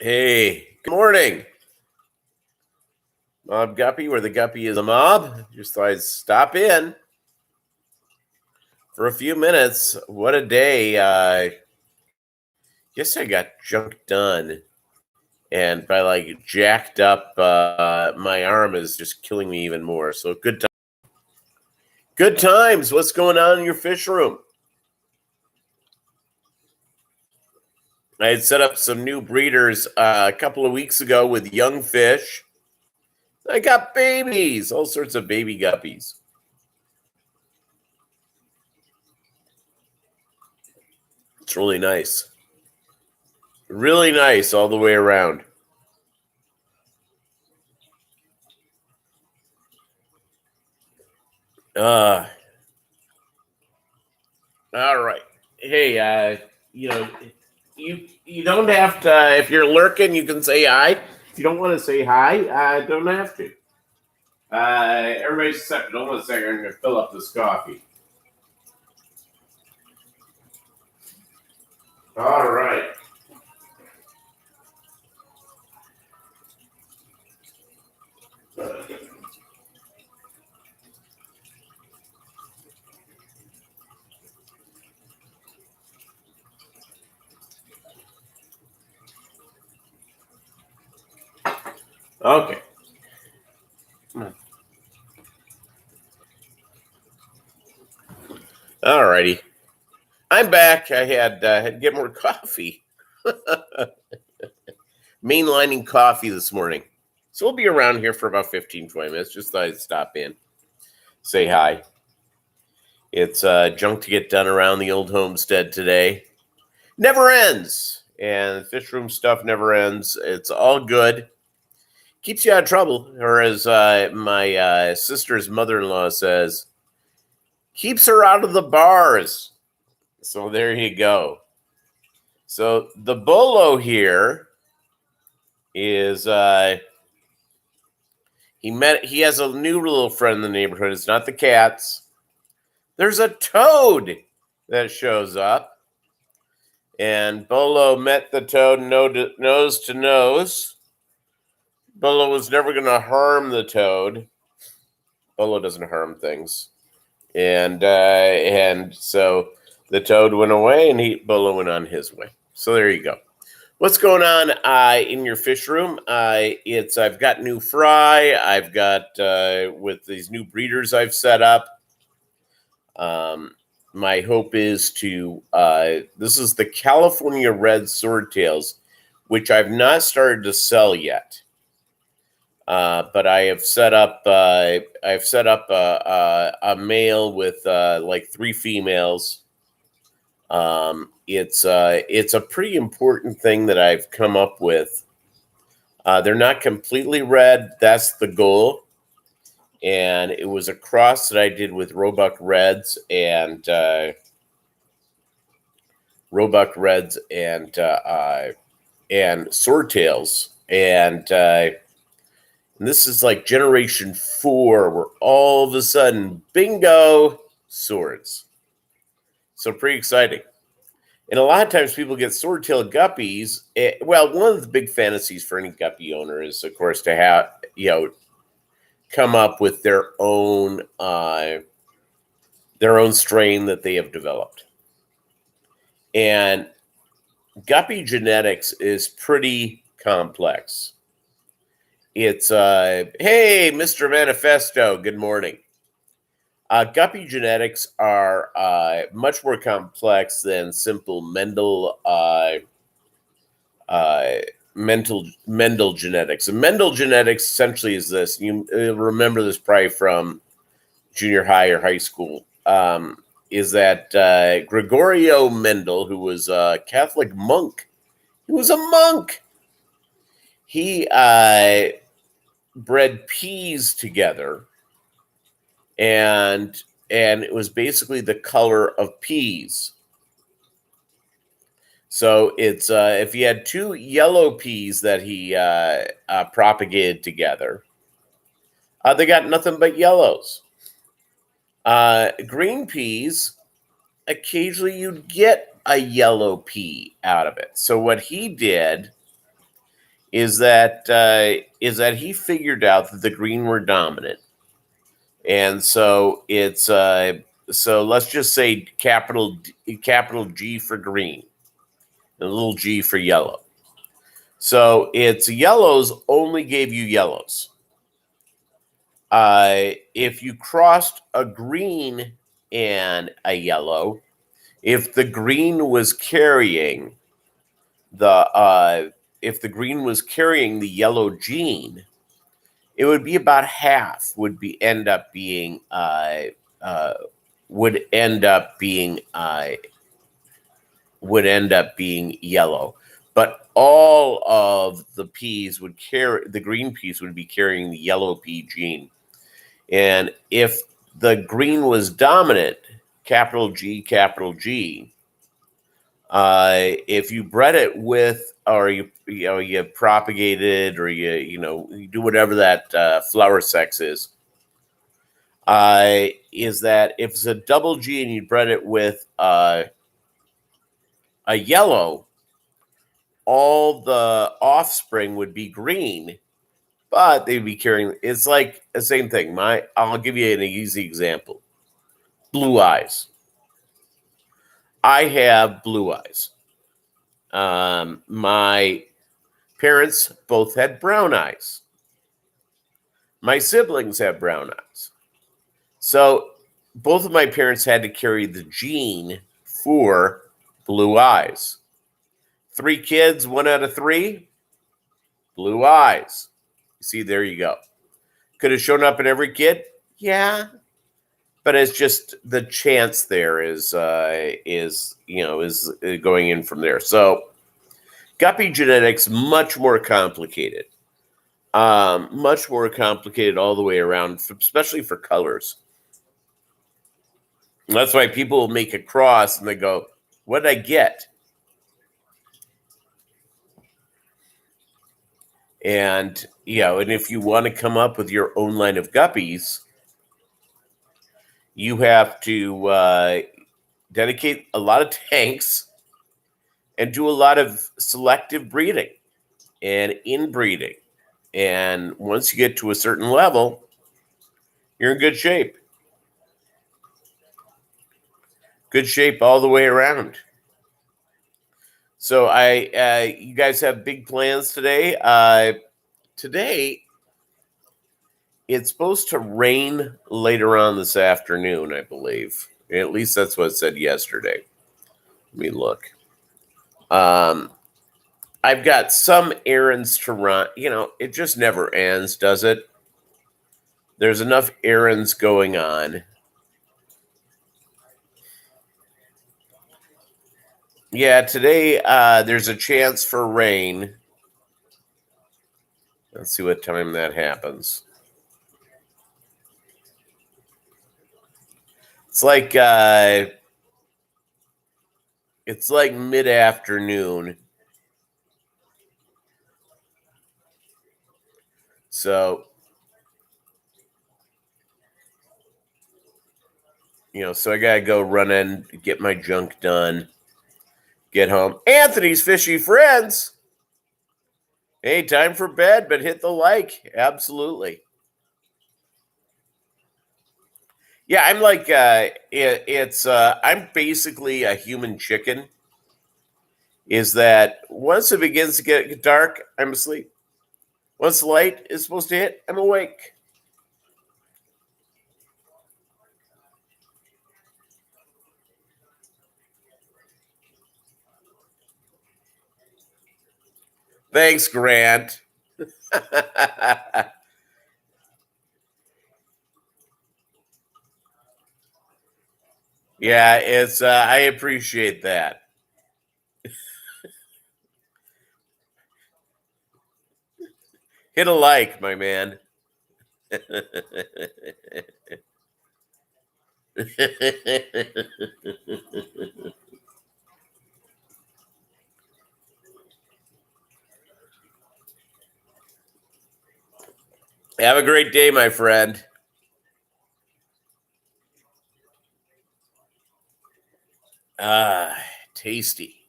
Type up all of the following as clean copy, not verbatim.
Hey, good morning. Mobb Guppy, where the Guppy is a mob. Just thought I'd stop in for a few minutes. What a day. Guess I got junk done. And by jacked up, my arm is just killing me even more. So good times. What's going on in your fish room? I had set up some new breeders a couple of weeks ago with young fish. I got babies, all sorts of baby guppies. It's really nice. Really nice all the way around. All right. Hey, you don't have to. If you're lurking, you can say hi. If you don't want to say hi, don't have to. Everybody's set. Hold on a second. I'm going to fill up this coffee. All right. Okay. All righty. I'm back. I had to get more coffee. Mainlining coffee this morning. So we'll be around here for about 15, 20 minutes. Just thought I'd stop in, say hi. It's junk to get done around the old homestead today. Never ends. And fish room stuff never ends. It's all good. Keeps you out of trouble. Or as my sister's mother-in-law says, keeps her out of the bars. So there you go. So the bolo here is he has a new little friend in the neighborhood. It's not the cats. There's a toad that shows up. And Bolo met the toad nose to nose. Bolo was never going to harm the toad. Bolo doesn't harm things. And so the toad went away and Bolo went on his way. So there you go. What's going on in your fish room? I've got new fry. I've got with these new breeders I've set up. My hope is to this is the California Red Swordtails, which I've not started to sell yet. But I have set up a male with like 3 females. It's a pretty important thing that I've come up with. They're not completely red. That's the goal. And it was a cross that I did with Roebuck Reds and Swordtails. And this is like generation 4, where all of a sudden, bingo, swords. So pretty exciting. And a lot of times people get swordtail guppies. Well, one of the big fantasies for any guppy owner is, of course, to have, come up with their own strain that they have developed. And guppy genetics is pretty complex. It's hey, Mr. Manifesto, good morning. Guppy genetics are much more complex than simple Mendel genetics. And Mendel genetics essentially is this. You remember this probably from junior high or high school. Is that Gregorio Mendel, who was a Catholic monk. He was a monk. He bred peas together, and it was basically the color of peas. So it's if he had 2 yellow peas that he propagated together, they got nothing but yellows. Green peas, occasionally you'd get a yellow pea out of it. So what he did is that he figured out that the green were dominant, and so it's so let's just say capital G for green and a little g for yellow. So it's yellows only gave you yellows. If you crossed a green and a yellow, if the green was carrying the yellow gene, it would be about half end up being yellow, but all of the peas the green peas would be carrying the yellow pea gene. And if the green was dominant, capital G, if you bred it with, or you propagate it, or you do whatever that flower sex is that if it's a double G and you bred it with a yellow, all the offspring would be green, but they'd be carrying. It's like the same thing. I'll give you an easy example. Blue eyes. I have blue eyes. My parents both had brown eyes. My siblings have brown eyes. So both of my parents had to carry the gene for blue eyes. 3 kids, 1 out of 3, blue eyes. See, there you go. Could have shown up in every kid? Yeah. But it's just the chance there is going in from there. So guppy genetics, much more complicated. Much more complicated all the way around, especially for colors. And that's why people will make a cross and they go, what did I get? And, and if you want to come up with your own line of guppies, you have to dedicate a lot of tanks and do a lot of selective breeding and inbreeding. And once you get to a certain level, you're in good shape. Good shape all the way around. So you guys have big plans today. Today, it's supposed to rain later on this afternoon, I believe. At least that's what it said yesterday. Let me look. I've got some errands to run. It just never ends, does it? There's enough errands going on. Yeah, today there's a chance for rain. Let's see what time that happens. It's like mid-afternoon. So, so I gotta go run in, get my junk done, get home. Anthony's Fishy Friends. Hey, time for bed, but hit the like. Absolutely. Yeah, I'm like I'm basically a human chicken. Is that once it begins to get dark, I'm asleep. Once the light is supposed to hit, I'm awake. Thanks, Grant. Yeah, it's I appreciate that. Hit a like, my man. Have a great day, my friend. Tasty.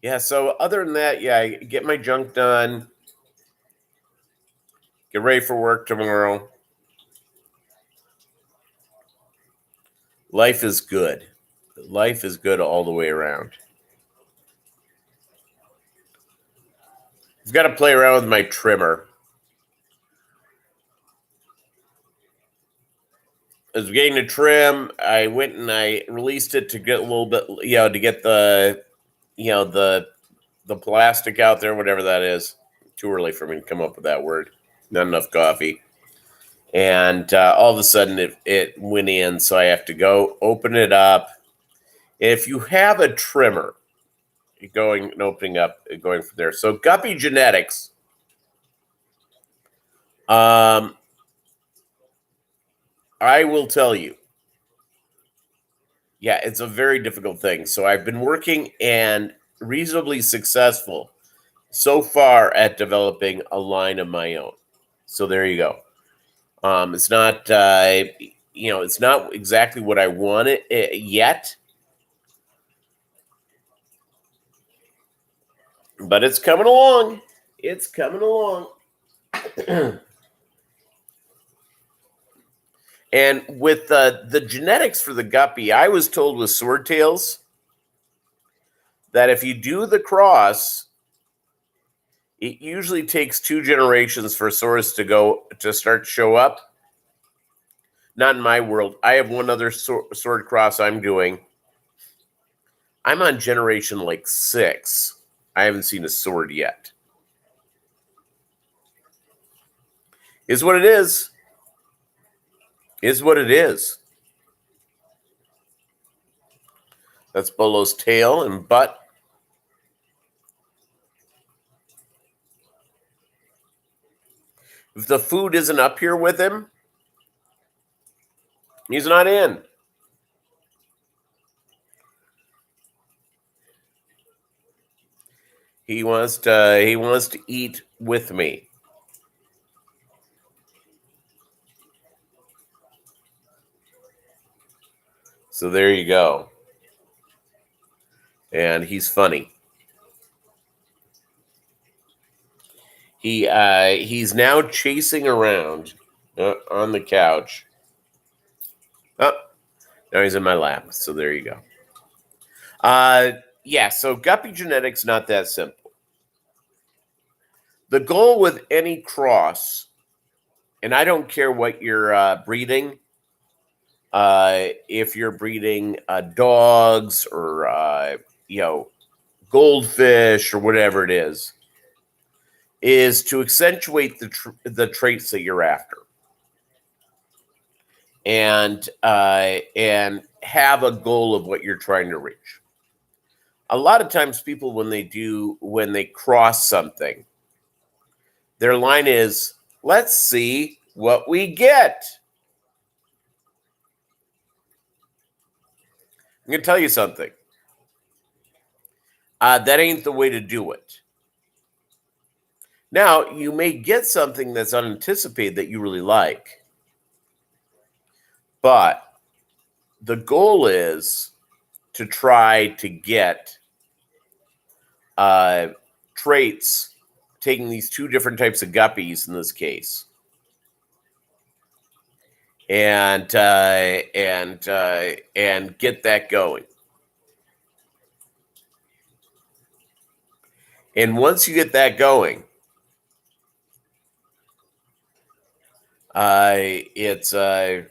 Yeah, so other than that, yeah, I get my junk done, get ready for work tomorrow. Life is good. Life is good all the way around. I've got to play around with my trimmer. I was getting a trim. I went and I released it to get a little bit, to get the plastic out there, whatever that is. Too early for me to come up with that word. Not enough coffee. And all of a sudden it went in, so I have to go open it up. If you have a trimmer, going and opening up, going from there. So Guppy Genetics. I will tell you. Yeah, it's a very difficult thing. So I've been working and reasonably successful so far at developing a line of my own. So there you go. It's not, it's not exactly what I wanted yet, but it's coming along. It's coming along. And with the genetics for the guppy, I was told with swordtails that if you do the cross, it usually takes 2 generations for swords to start to show up. Not in my world. I have one other sword cross I'm doing. I'm on generation like 6. I haven't seen a sword yet. Is what it is. Is what it is. That's Bolo's tail and butt. If the food isn't up here with him, he's not in. He wants to eat with me. So there you go. And he's funny. He's now chasing around on the couch. Oh, now he's in my lap. So there you go. Yeah, so Guppy Genetics, not that simple. The goal with any cross, and I don't care what you're breeding, if you're breeding dogs or, goldfish or whatever it is to accentuate the traits that you're after. And have a goal of what you're trying to reach. A lot of times people, when they cross something, their line is, let's see what we get. I'm going to tell you something. That ain't the way to do it. Now, you may get something that's unanticipated that you really like. But the goal is to try to get traits, taking these 2 different types of guppies in this case, and get that going. And once you get that going, it's that's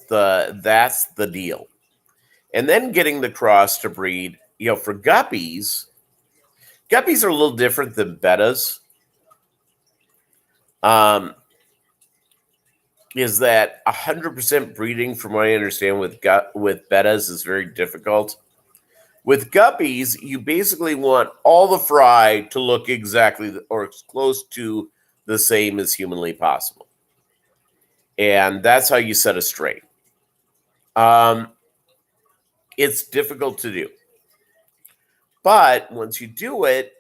the deal. And then getting the cross to breed, for guppies. Guppies are a little different than bettas. Is that 100% breeding, from what I understand, with bettas is very difficult. With guppies, you basically want all the fry to look exactly or as close to the same as humanly possible. And that's how you set a strain. It's difficult to do. But once you do it,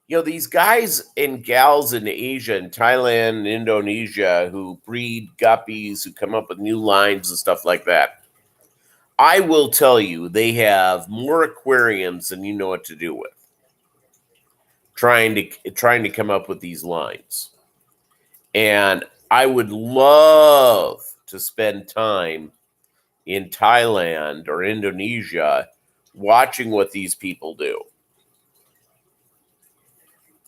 these guys and gals in Asia and Thailand and Indonesia who breed guppies, who come up with new lines and stuff like that, I will tell you, they have more aquariums than you know what to do with. Trying to come up with these lines. And I would love to spend time in Thailand or Indonesia watching what these people do.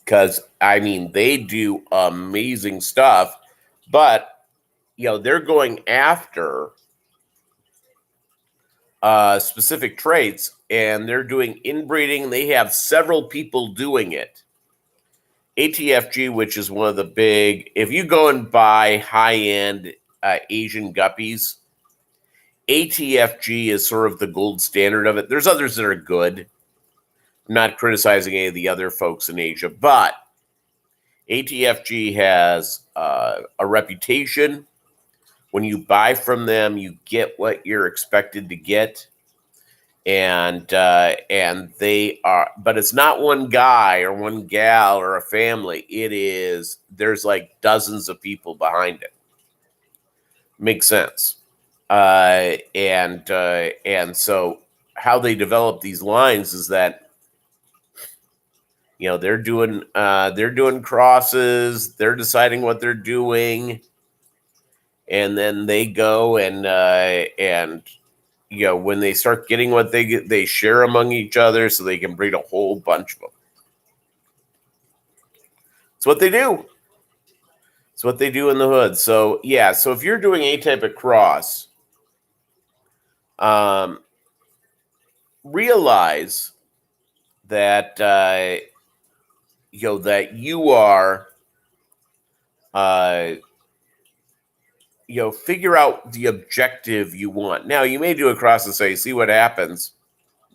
Because, I mean, they do amazing stuff, but, they're going after specific traits, and they're doing inbreeding. They have several people doing it. ATFG, which is one of the big, if you go and buy high-end Asian guppies, ATFG is sort of the gold standard of it. There's others that are good. I'm not criticizing any of the other folks in Asia, but ATFG has a reputation. When you buy from them, you get what you're expected to get. And they are, but it's not one guy or one gal or a family. There's like dozens of people behind it. Makes sense. And so how they develop these lines is that, they're doing crosses, they're deciding what they're doing, and then they go and when they start getting what they get, they share among each other so they can breed a whole bunch of them. It's what they do. It's what they do in the hood. So, so if you're doing a type of cross, realize that, that you are, figure out the objective you want. Now, you may do a cross and say, see what happens.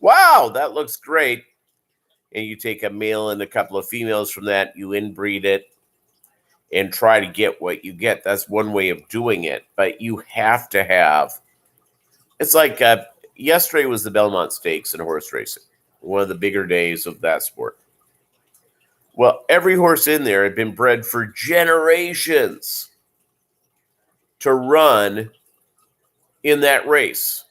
Wow, that looks great. And you take a male and a couple of females from that, you inbreed it, and try to get what you get. That's one way of doing it. But you have to have, it's like yesterday was the Belmont Stakes in horse racing, one of the bigger days of that sport. Well, every horse in there had been bred for generations to run in that race.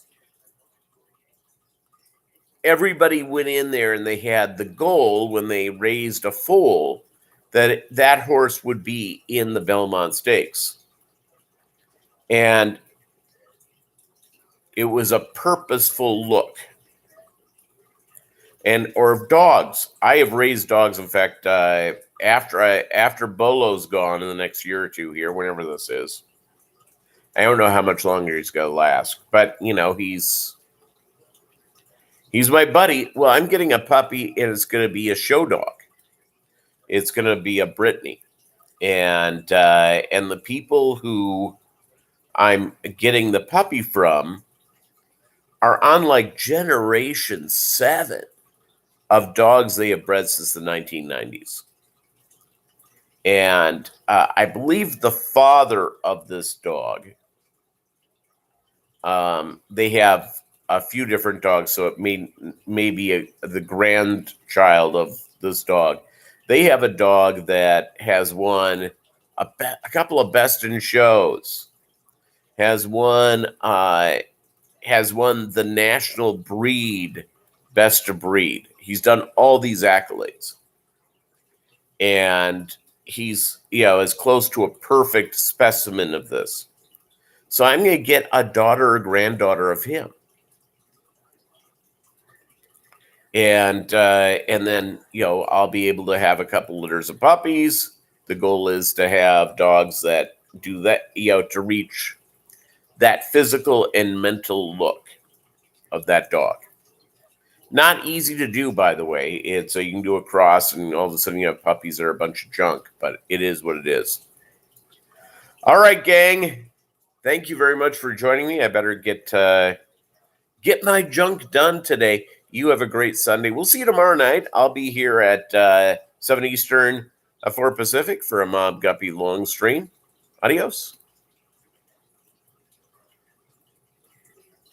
Everybody went in there and they had the goal when they raised a foal that horse would be in the Belmont Stakes. And it was a purposeful look. Or dogs. I have raised dogs. In fact, after Bolo's gone in the next year or two here, whenever this is, I don't know how much longer he's going to last, but he's my buddy. Well, I'm getting a puppy, and it's going to be a show dog. It's going to be a Brittany, and the people who I'm getting the puppy from are on like generation 7 of dogs they have bred since the 1990s. And I believe the father of this dog, they have a few different dogs, so it may be the grandchild of this dog. They have a dog that has won a couple of Best in Shows, has won the National Breed Best of Breed. He's done all these accolades. And he's, as close to a perfect specimen of this. So I'm going to get a daughter or granddaughter of him. And then, I'll be able to have a couple litters of puppies. The goal is to have dogs that do that, to reach that physical and mental look of that dog. Not easy to do, by the way. It's you can do a cross, and all of a sudden you have puppies that are a bunch of junk, but it is what it is. All right, gang. Thank you very much for joining me. I better get my junk done today. You have a great Sunday. We'll see you tomorrow night. I'll be here at 7 Eastern, 4 Pacific for a Mobb Guppy long stream. Adios.